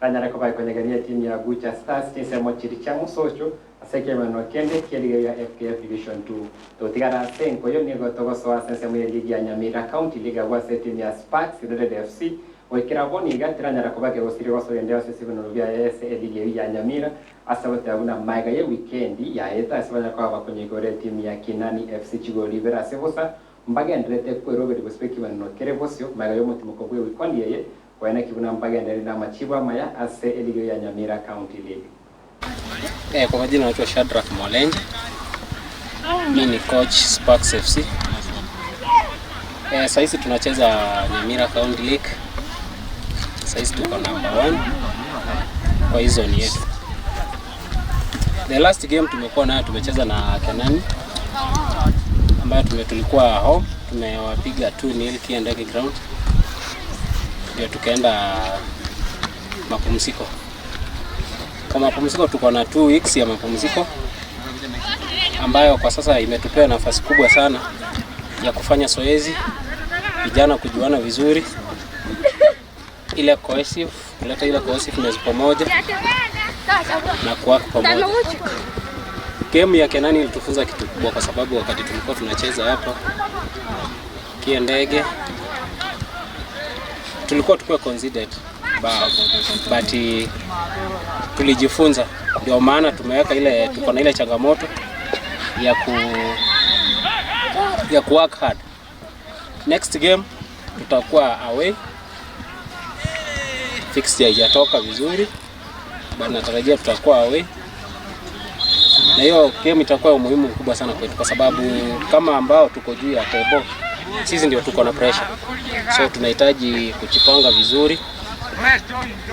Ranyara ko bai kwenye gania timu ya Gusii Stars tinse mochiri chamu socho aseke mano kende keli ya FKF Division 2 to tigara senko yo ni gotogo so asense mu ligi ya Nyamira County liga wa timu ya Sparks United FC wekira boni gatira Ranyara ko bage osiri waso yende asese bino bya ligi ya Nyamira asabote abuna maiga ye weekend ya eta asibanya ko abakonye gore timu ya Kinani FC Chigoli vera sevosa mbage ndrete ko Robert Gospeki bano kere bosyo maiga yo mutimo ko bwe weekend ye wana kibuna mpage ndani na machiba maya ase ligi ya Nyamira County League. Kwa majina naitwa Shadrack Molenje. Mimi ni coach Sparks FC. Sasa hizi tunacheza Nyamira County League. Sasa hizi tuko number 1 kwa hizo zone yetu. The last game tumekuwa nayo tumecheza na Kenani ambayo tulikuwa home, tumewapiga 2-0 Kiendege ground. Ndio tukaenda mapumziko. Kwa mapumziko tuko na 2 weeks ya mapumziko ambayo kwa sasa imetupea nafasi kubwa sana ya kufanya zoezi, vijana kujuana vizuri, ile cohesive, kuleta ile cohesiveness pamoja na kuwa pamoja. Game ya Kenani ilitufunza kitu kubwa kwa sababu wakati tulikuwa tunacheza hapa Kiendege tulikuwa tukiwa considered but tulijifunza, ndio maana tumeweka ile, tuko na ile changamoto ya ku work hard. Next game tutakuwa away, fixture haijatoka vizuri but natarajia tutakuwa away, na hiyo game itakuwa umuhimu mkubwa sana kwetu kwa sababu kama ambao tuko juu ya table sisi ndio tuko na pressure, so tunahitaji kujipanga vizuri.